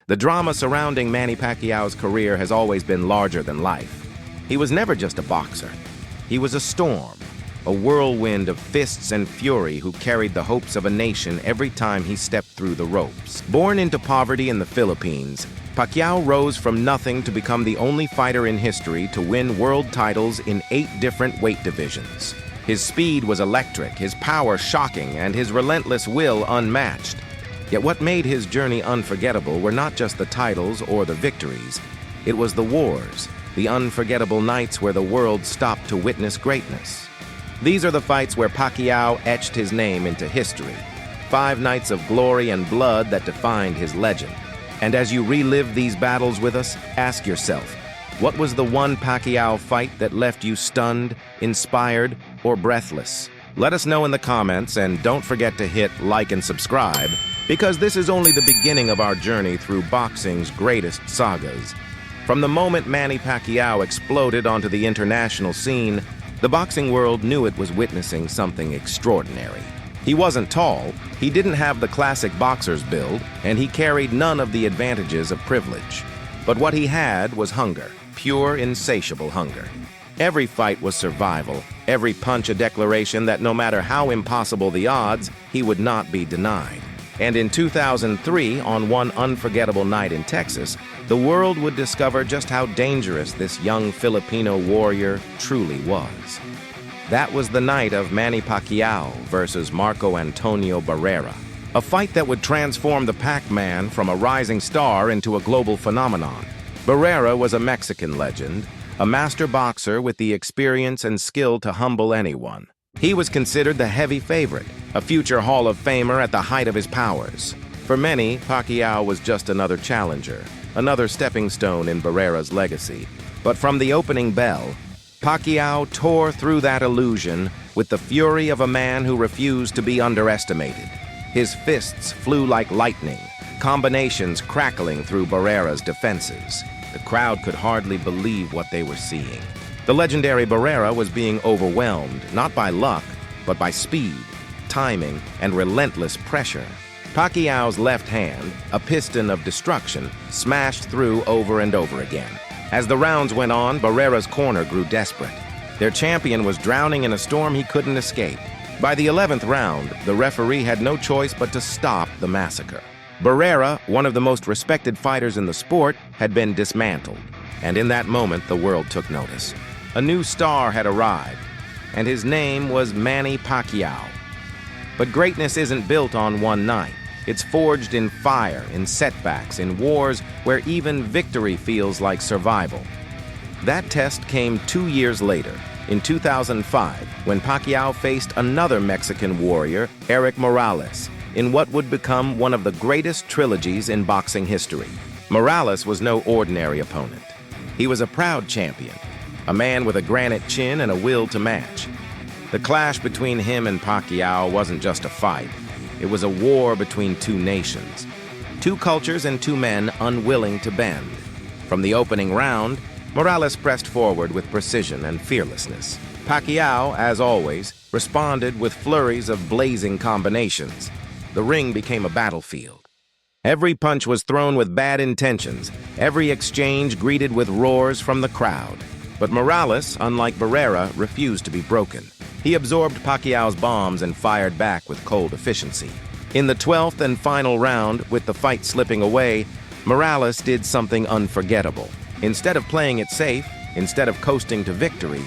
The drama surrounding Manny Pacquiao's career has always been larger than life. He was never just a boxer. He was a storm, a whirlwind of fists and fury who carried the hopes of a nation every time he stepped through the ropes. Born into poverty in the Philippines, Pacquiao rose from nothing to become the only fighter in history to win world titles in 8 different weight divisions. His speed was electric, his power shocking, and his relentless will unmatched. Yet what made his journey unforgettable were not just the titles or the victories. It was the wars, the unforgettable nights where the world stopped to witness greatness. These are the fights where Pacquiao etched his name into history. 5 nights of glory and blood that defined his legend. And as you relive these battles with us, ask yourself, what was the one Pacquiao fight that left you stunned, inspired, or breathless? Let us know in the comments, and don't forget to hit like and subscribe, because this is only the beginning of our journey through boxing's greatest sagas. From the moment Manny Pacquiao exploded onto the international scene, the boxing world knew it was witnessing something extraordinary. He wasn't tall, he didn't have the classic boxer's build, and he carried none of the advantages of privilege. But what he had was hunger, pure, insatiable hunger. Every fight was survival, every punch a declaration that no matter how impossible the odds, he would not be denied. And in 2003, on one unforgettable night in Texas, the world would discover just how dangerous this young Filipino warrior truly was. That was the night of Manny Pacquiao versus Marco Antonio Barrera, a fight that would transform the Pac-Man from a rising star into a global phenomenon. Barrera was a Mexican legend, a master boxer with the experience and skill to humble anyone. He was considered the heavy favorite, a future Hall of Famer at the height of his powers. For many, Pacquiao was just another challenger, another stepping stone in Barrera's legacy. But from the opening bell, Pacquiao tore through that illusion with the fury of a man who refused to be underestimated. His fists flew like lightning, combinations crackling through Barrera's defenses. The crowd could hardly believe what they were seeing. The legendary Barrera was being overwhelmed, not by luck, but by speed, timing, and relentless pressure. Pacquiao's left hand, a piston of destruction, smashed through over and over again. As the rounds went on, Barrera's corner grew desperate. Their champion was drowning in a storm he couldn't escape. By the 11th round, the referee had no choice but to stop the massacre. Barrera, one of the most respected fighters in the sport, had been dismantled. And in that moment, the world took notice. A new star had arrived, and his name was Manny Pacquiao. But greatness isn't built on one night. It's forged in fire, in setbacks, in wars where even victory feels like survival. That test came 2 years later, in 2005, when Pacquiao faced another Mexican warrior, Erik Morales, in what would become one of the greatest trilogies in boxing history. Morales was no ordinary opponent. He was a proud champion, a man with a granite chin and a will to match. The clash between him and Pacquiao wasn't just a fight. It was a war between 2 nations, 2 cultures and 2 men unwilling to bend. From the opening round, Morales pressed forward with precision and fearlessness. Pacquiao, as always, responded with flurries of blazing combinations. The ring became a battlefield. Every punch was thrown with bad intentions, every exchange greeted with roars from the crowd. But Morales, unlike Barrera, refused to be broken. He absorbed Pacquiao's bombs and fired back with cold efficiency. In the 12th and final round, with the fight slipping away, Morales did something unforgettable. Instead of playing it safe, instead of coasting to victory,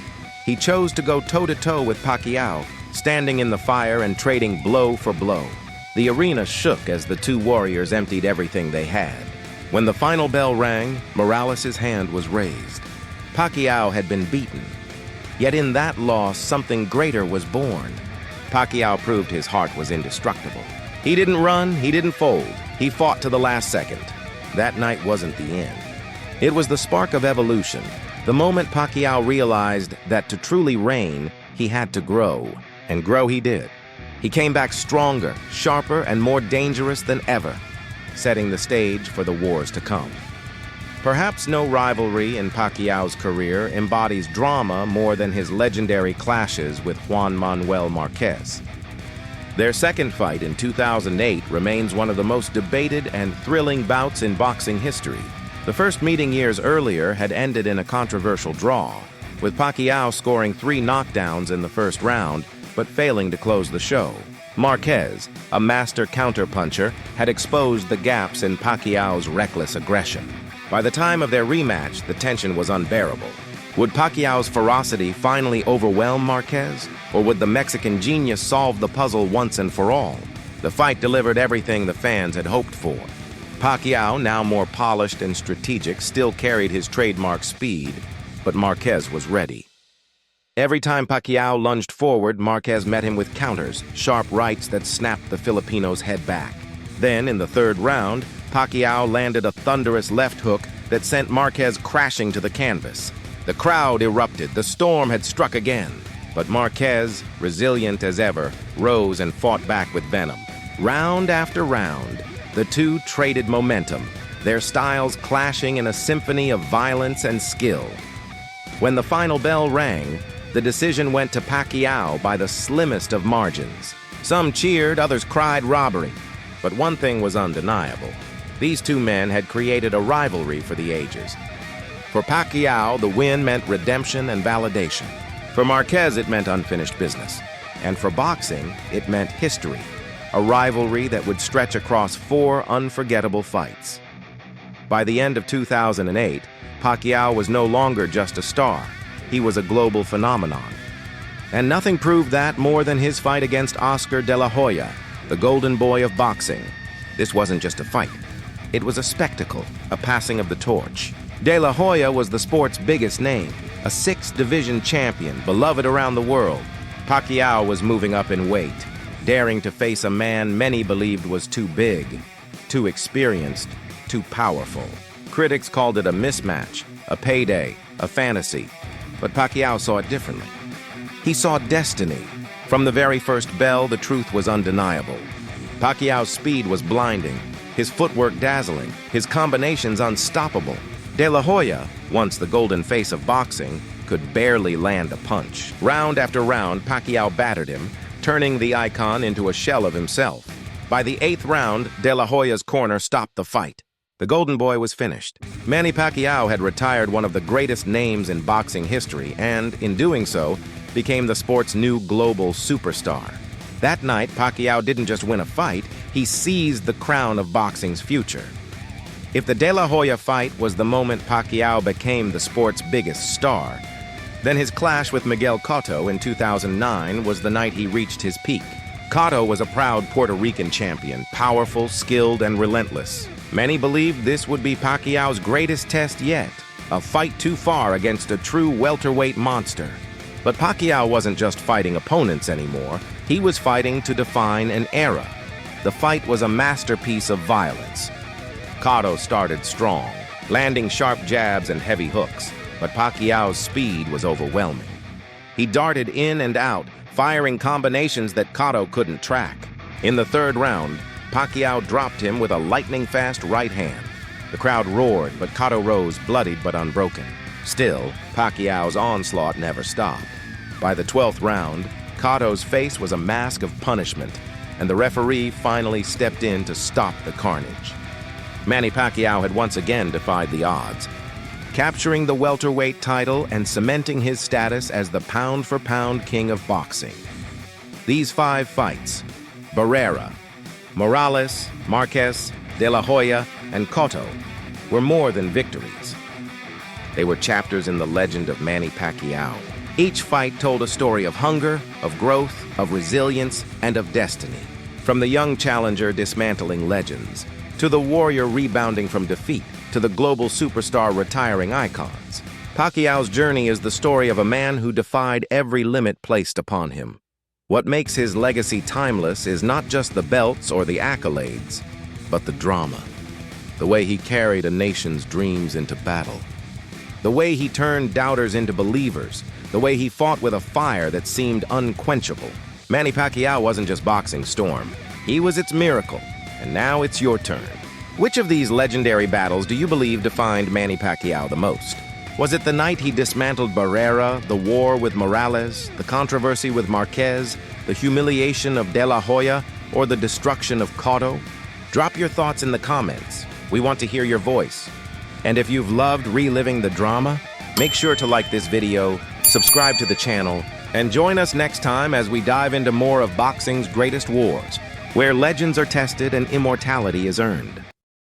he chose to go toe-to-toe with Pacquiao, standing in the fire and trading blow for blow. The arena shook as the 2 warriors emptied everything they had. When the final bell rang, Morales' hand was raised. Pacquiao had been beaten. Yet in that loss, something greater was born. Pacquiao proved his heart was indestructible. He didn't run, he didn't fold. He fought to the last second. That night wasn't the end. It was the spark of evolution, the moment Pacquiao realized that to truly reign, he had to grow. And grow he did. He came back stronger, sharper, and more dangerous than ever, setting the stage for the wars to come. Perhaps no rivalry in Pacquiao's career embodies drama more than his legendary clashes with Juan Manuel Marquez. Their second fight in 2008 remains one of the most debated and thrilling bouts in boxing history. The first meeting years earlier had ended in a controversial draw, with Pacquiao scoring 3 knockdowns in the first round, but failing to close the show. Marquez, a master counterpuncher, had exposed the gaps in Pacquiao's reckless aggression. By the time of their rematch, the tension was unbearable. Would Pacquiao's ferocity finally overwhelm Marquez, or would the Mexican genius solve the puzzle once and for all? The fight delivered everything the fans had hoped for. Pacquiao, now more polished and strategic, still carried his trademark speed, but Marquez was ready. Every time Pacquiao lunged forward, Marquez met him with counters, sharp rights that snapped the Filipino's head back. Then, in the third round, Pacquiao landed a thunderous left hook that sent Marquez crashing to the canvas. The crowd erupted. The storm had struck again. But Marquez, resilient as ever, rose and fought back with venom. Round after round, the two traded momentum, their styles clashing in a symphony of violence and skill. When the final bell rang, the decision went to Pacquiao by the slimmest of margins. Some cheered, others cried robbery. But one thing was undeniable. These two men had created a rivalry for the ages. For Pacquiao, the win meant redemption and validation. For Marquez, it meant unfinished business. And for boxing, it meant history, a rivalry that would stretch across 4 unforgettable fights. By the end of 2008, Pacquiao was no longer just a star. He was a global phenomenon. And nothing proved that more than his fight against Oscar de la Hoya, the golden boy of boxing. This wasn't just a fight. It was a spectacle, a passing of the torch. De la Hoya was the sport's biggest name, a 6th division champion, beloved around the world. Pacquiao was moving up in weight, daring to face a man many believed was too big, too experienced, too powerful. Critics called it a mismatch, a payday, a fantasy. But Pacquiao saw it differently. He saw destiny. From the very first bell, the truth was undeniable. Pacquiao's speed was blinding, his footwork dazzling, his combinations unstoppable. De la Hoya, once the golden face of boxing, could barely land a punch. Round after round, Pacquiao battered him, turning the icon into a shell of himself. By the 8th round, De la Hoya's corner stopped the fight. The Golden Boy was finished. Manny Pacquiao had retired one of the greatest names in boxing history and, in doing so, became the sport's new global superstar. That night, Pacquiao didn't just win a fight, he seized the crown of boxing's future. If the De La Hoya fight was the moment Pacquiao became the sport's biggest star, then his clash with Miguel Cotto in 2009 was the night he reached his peak. Cotto was a proud Puerto Rican champion, powerful, skilled, and relentless. Many believed this would be Pacquiao's greatest test yet, a fight too far against a true welterweight monster. But Pacquiao wasn't just fighting opponents anymore, he was fighting to define an era. The fight was a masterpiece of violence. Cotto started strong, landing sharp jabs and heavy hooks, but Pacquiao's speed was overwhelming. He darted in and out, firing combinations that Cotto couldn't track. In the 3rd round, Pacquiao dropped him with a lightning-fast right hand. The crowd roared, but Cotto rose bloodied but unbroken. Still, Pacquiao's onslaught never stopped. By the 12th round, Cotto's face was a mask of punishment, and the referee finally stepped in to stop the carnage. Manny Pacquiao had once again defied the odds, capturing the welterweight title and cementing his status as the pound-for-pound king of boxing. These 5 fights, Barrera, Morales, Marquez, De La Hoya, and Cotto, were more than victories. They were chapters in the legend of Manny Pacquiao. Each fight told a story of hunger, of growth, of resilience, and of destiny. From the young challenger dismantling legends, to the warrior rebounding from defeat, to the global superstar retiring icons, Pacquiao's journey is the story of a man who defied every limit placed upon him. What makes his legacy timeless is not just the belts or the accolades, but the drama. The way he carried a nation's dreams into battle. The way he turned doubters into believers. The way he fought with a fire that seemed unquenchable. Manny Pacquiao wasn't just boxing storm. He was its miracle. And now it's your turn. Which of these legendary battles do you believe defined Manny Pacquiao the most? Was it the night he dismantled Barrera, the war with Morales, the controversy with Marquez, The humiliation of De La Hoya or the destruction of Cotto? Drop your thoughts in the comments. We want to hear your voice. And if you've loved reliving the drama, make sure to like this video, subscribe to the channel, and join us next time as we dive into more of boxing's greatest wars, where legends are tested and immortality is earned.